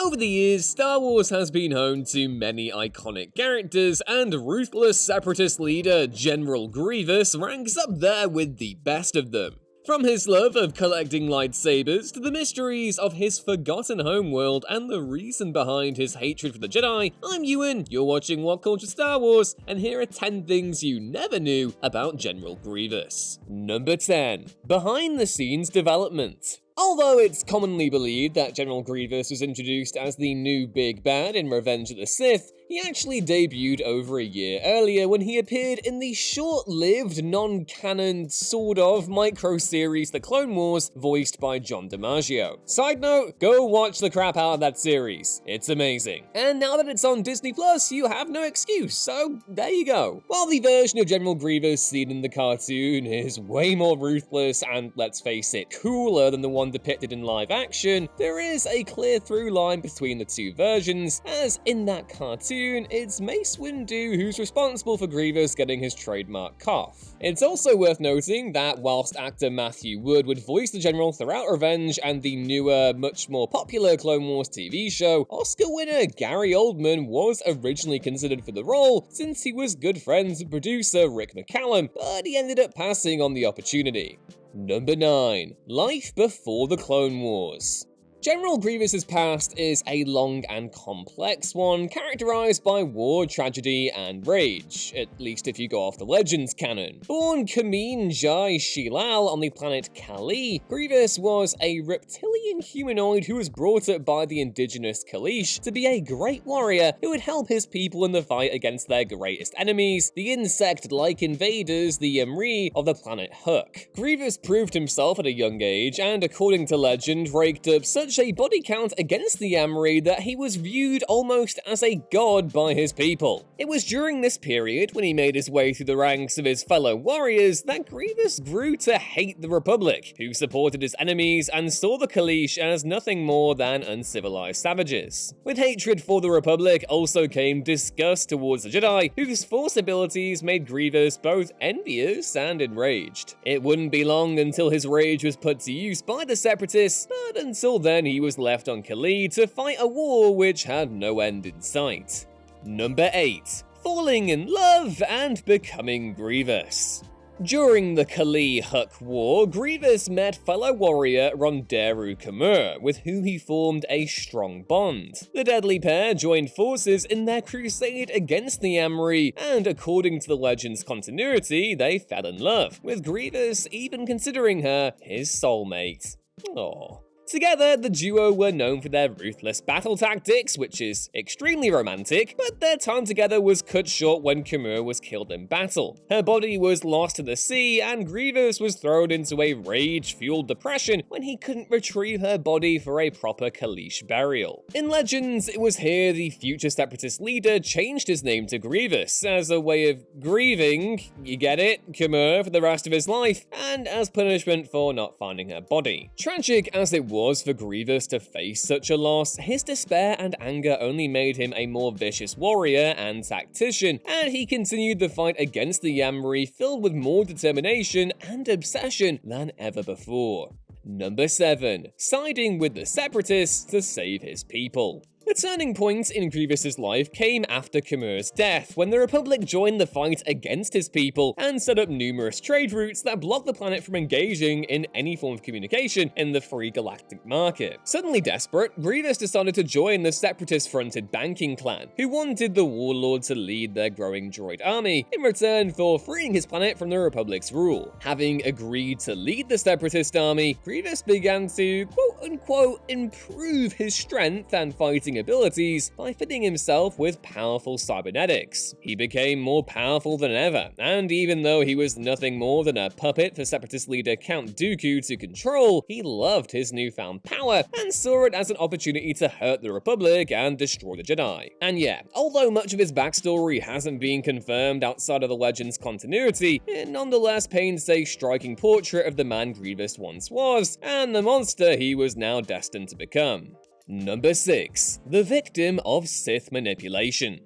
Over the years, Star Wars has been home to many iconic characters, and ruthless Separatist leader General Grievous ranks up there with the best of them. From his love of collecting lightsabers to the mysteries of his forgotten homeworld and the reason behind his hatred for the Jedi, I'm Ewan, you're watching What Culture Star Wars, and here are 10 things you never knew about General Grievous. Number 10. Behind the scenes development. Although it's commonly believed that General Grievous was introduced as the new big bad in Revenge of the Sith, he actually debuted over a year earlier when he appeared in the short-lived, non-canon, sort of, micro-series The Clone Wars, voiced by John DiMaggio. Side note, go watch the crap out of that series. It's amazing. And now that it's on Disney+, you have no excuse, so there you go. While the version of General Grievous seen in the cartoon is way more ruthless and, let's face it, cooler than the one depicted in live action, there is a clear through line between the two versions, as in that cartoon, it's Mace Windu who's responsible for Grievous getting his trademark cough. It's also worth noting that whilst actor Matthew Wood would voice the General throughout Revenge and the newer, much more popular Clone Wars TV show, Oscar winner Gary Oldman was originally considered for the role since he was good friends with producer Rick McCallum, but he ended up passing on the opportunity. Number 9. Life before the Clone Wars. General Grievous's past is a long and complex one, characterized by war, tragedy, and rage, at least if you go off the Legends canon. Born Kameen Jai Shilal on the planet Kali, Grievous was a reptilian humanoid who was brought up by the indigenous Kaleesh to be a great warrior who would help his people in the fight against their greatest enemies, the insect-like invaders, the Emri of the planet Huk. Grievous proved himself at a young age, and according to legend, raked up such a body count against the Emri that he was viewed almost as a god by his people. It was during this period, when he made his way through the ranks of his fellow warriors, that Grievous grew to hate the Republic, who supported his enemies and saw the Kaleesh as nothing more than uncivilized savages. With hatred for the Republic also came disgust towards the Jedi, whose Force abilities made Grievous both envious and enraged. It wouldn't be long until his rage was put to use by the Separatists, but until then he was left on Kali to fight a war which had no end in sight. Number 8. Falling in love and becoming Grievous. During the Kali-Huk War, Grievous met fellow warrior Ronderu Kamur, with whom he formed a strong bond. The deadly pair joined forces in their crusade against the Emri, and according to the Legends continuity, they fell in love, with Grievous even considering her his soulmate. Aww. Together, the duo were known for their ruthless battle tactics, which is extremely romantic, but their time together was cut short when Kamur was killed in battle. Her body was lost to the sea, and Grievous was thrown into a rage-fueled depression when he couldn't retrieve her body for a proper Kaleesh burial. In Legends, it was here the future Separatist leader changed his name to Grievous as a way of grieving, you get it, Kamur for the rest of his life, and as punishment for not finding her body. Tragic as it was for Grievous to face such a loss, his despair and anger only made him a more vicious warrior and tactician, and he continued the fight against the Emri filled with more determination and obsession than ever before. Number 7. Siding with the Separatists to save his people. The turning point in Grievous's life came after Kamur's death, when the Republic joined the fight against his people and set up numerous trade routes that blocked the planet from engaging in any form of communication in the free galactic market. Suddenly desperate, Grievous decided to join the Separatist-fronted banking clan, who wanted the warlord to lead their growing droid army in return for freeing his planet from the Republic's rule. Having agreed to lead the Separatist army, Grievous began to quote-unquote improve his strength and fighting abilities by fitting himself with powerful cybernetics. He became more powerful than ever, and even though he was nothing more than a puppet for Separatist leader Count Dooku to control, he loved his newfound power and saw it as an opportunity to hurt the Republic and destroy the Jedi. And yeah, although much of his backstory hasn't been confirmed outside of the Legends continuity, it nonetheless paints a striking portrait of the man Grievous once was, and the monster he was now destined to become. Number 6. The victim of Sith manipulation.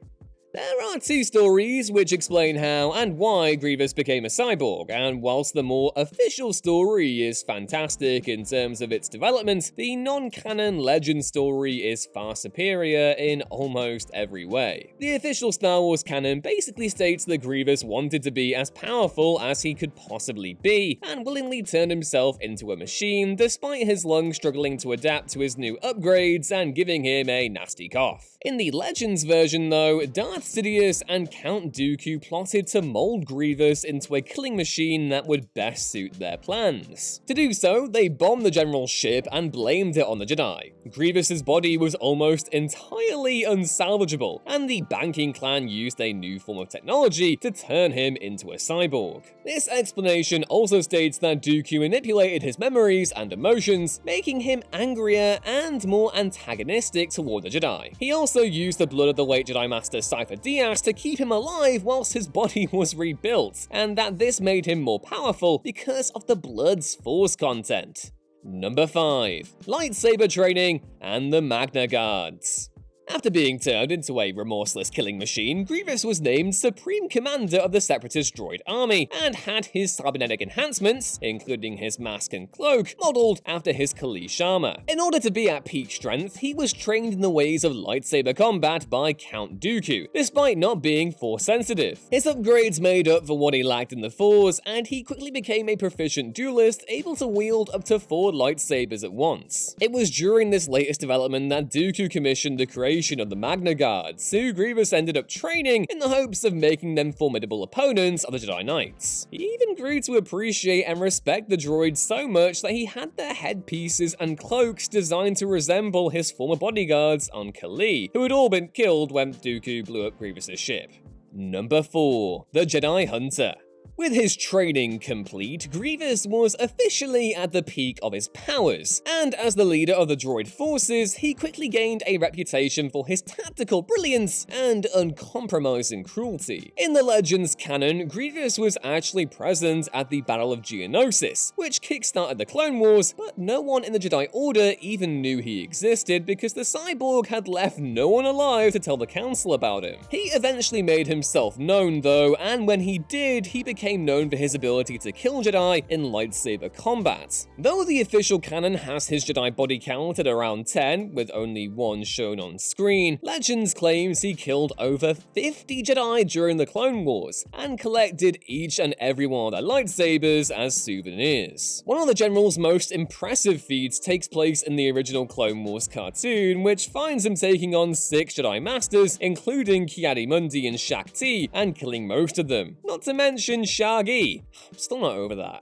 There are two stories which explain how and why Grievous became a cyborg, and whilst the more official story is fantastic in terms of its development, the non-canon legend story is far superior in almost every way. The official Star Wars canon basically states that Grievous wanted to be as powerful as he could possibly be, and willingly turned himself into a machine despite his lungs struggling to adapt to his new upgrades and giving him a nasty cough. In the Legends version though, Darth Sidious and Count Dooku plotted to mold Grievous into a killing machine that would best suit their plans. To do so, they bombed the General's ship and blamed it on the Jedi. Grievous's body was almost entirely unsalvageable, and the banking clan used a new form of technology to turn him into a cyborg. This explanation also states that Dooku manipulated his memories and emotions, making him angrier and more antagonistic toward the Jedi. He also used the blood of the late Jedi Master Cypher Diaz to keep him alive whilst his body was rebuilt, and that this made him more powerful because of the blood's Force content. Number 5. Lightsaber training and the MAGNAGUARDS. After being turned into a remorseless killing machine, Grievous was named Supreme Commander of the Separatist droid army, and had his cybernetic enhancements, including his mask and cloak, modelled after his Kalish armor. In order to be at peak strength, he was trained in the ways of lightsaber combat by Count Dooku, despite not being Force sensitive. His upgrades made up for what he lacked in the Force, and he quickly became a proficient duelist, able to wield up to 4 lightsabers at once. It was during this latest development that Dooku commissioned the creation of the MAGNAGUARDS, who Grievous ended up training in the hopes of making them formidable opponents of the Jedi Knights. He even grew to appreciate and respect the droids so much that he had their headpieces and cloaks designed to resemble his former bodyguards on Kali, who had all been killed when Dooku blew up Grievous's ship. Number 4. The Jedi Hunter. With his training complete, Grievous was officially at the peak of his powers, and as the leader of the droid forces, he quickly gained a reputation for his tactical brilliance and uncompromising cruelty. In the Legends canon, Grievous was actually present at the Battle of Geonosis, which kickstarted the Clone Wars, but no one in the Jedi Order even knew he existed because the cyborg had left no one alive to tell the Council about him. He eventually made himself known though, and when he did, he became known for his ability to kill Jedi in lightsaber combat. Though the official canon has his Jedi body count at around 10, with only 1 shown on screen, Legends claims he killed over 50 Jedi during the Clone Wars, and collected each and every one of their lightsabers as souvenirs. One of the General's most impressive feats takes place in the original Clone Wars cartoon, which finds him taking on 6 Jedi Masters, including Ki-Adi-Mundi and Shaak-Ti, and killing most of them. Not to mention Shaggy. I'm still not over that.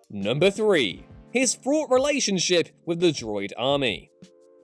Number 3. His fraught relationship with the droid army.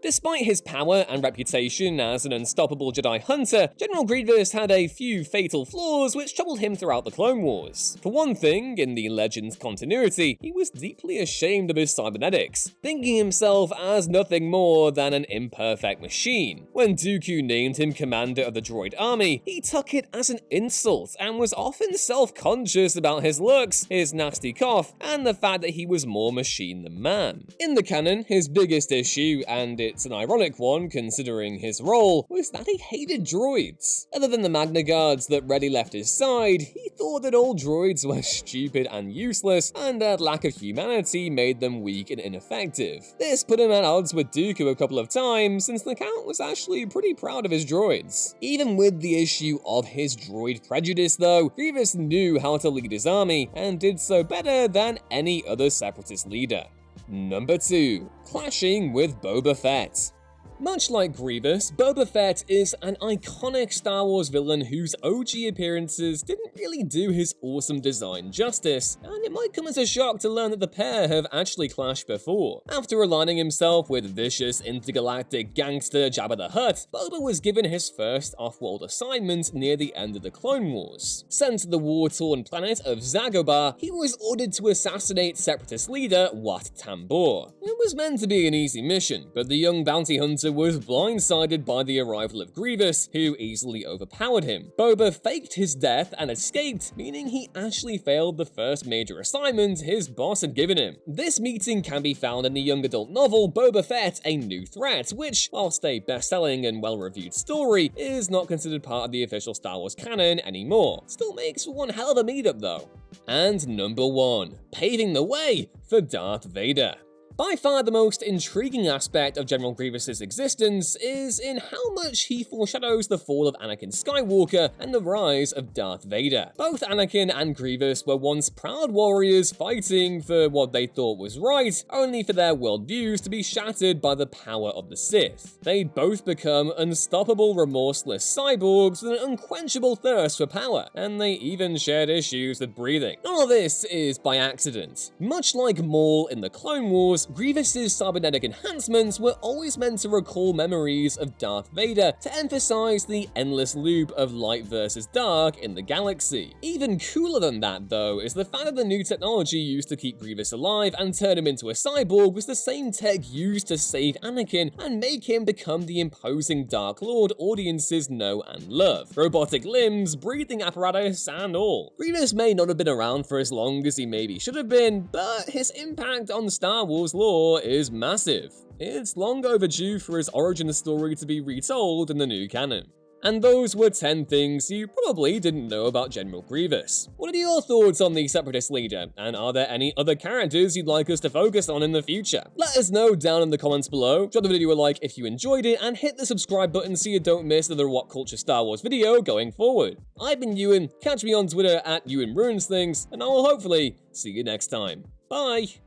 Despite his power and reputation as an unstoppable Jedi hunter, General Grievous had a few fatal flaws which troubled him throughout the Clone Wars. For one thing, in the Legends continuity, he was deeply ashamed of his cybernetics, thinking himself as nothing more than an imperfect machine. When Dooku named him commander of the droid army, he took it as an insult and was often self-conscious about his looks, his nasty cough, and the fact that he was more machine than man. In the canon, his biggest issue, and it's an ironic one considering his role, was that he hated droids. Other than the MAGNAGUARDS that readily left his side, he thought that all droids were stupid and useless, and that lack of humanity made them weak and ineffective. This put him at odds with Dooku a couple of times, since the Count was actually pretty proud of his droids. Even with the issue of his droid prejudice though, Grievous knew how to lead his army, and did so better than any other Separatist leader. Number 2. Clashing with Boba Fett. Much like Grievous, Boba Fett is an iconic Star Wars villain whose OG appearances didn't really do his awesome design justice, and it might come as a shock to learn that the pair have actually clashed before. After aligning himself with vicious intergalactic gangster Jabba the Hutt, Boba was given his first off-world assignment near the end of the Clone Wars. Sent to the war-torn planet of Dagobah, he was ordered to assassinate Separatist leader Wat Tambor. It was meant to be an easy mission, but the young bounty hunter Vader was blindsided by the arrival of Grievous, who easily overpowered him. Boba faked his death and escaped, meaning he actually failed the first major assignment his boss had given him. This meeting can be found in the young adult novel Boba Fett: A New Threat, which, whilst a best-selling and well-reviewed story, is not considered part of the official Star Wars canon anymore. Still makes for one hell of a meetup though. And number 1, paving the way for Darth Vader. By far the most intriguing aspect of General Grievous's existence is in how much he foreshadows the fall of Anakin Skywalker and the rise of Darth Vader. Both Anakin and Grievous were once proud warriors fighting for what they thought was right, only for their worldviews to be shattered by the power of the Sith. They'd both become unstoppable, remorseless cyborgs with an unquenchable thirst for power, and they even shared issues with breathing. None of this is by accident. Much like Maul in the Clone Wars, Grievous's cybernetic enhancements were always meant to recall memories of Darth Vader to emphasize the endless loop of light versus dark in the galaxy. Even cooler than that, though, is the fact that the new technology used to keep Grievous alive and turn him into a cyborg was the same tech used to save Anakin and make him become the imposing Dark Lord audiences know and love. Robotic limbs, breathing apparatus, and all. Grievous may not have been around for as long as he maybe should have been, but his impact on Star Wars lore is massive. It's long overdue for his origin story to be retold in the new canon. And those were 10 things you probably didn't know about General Grievous. What are your thoughts on the Separatist leader, and are there any other characters you'd like us to focus on in the future? Let us know down in the comments below, drop the video a like if you enjoyed it, and hit the subscribe button so you don't miss another What Culture Star Wars video going forward. I've been Ewan, catch me on Twitter at EwanRuinsThings, and I will hopefully see you next time. Bye!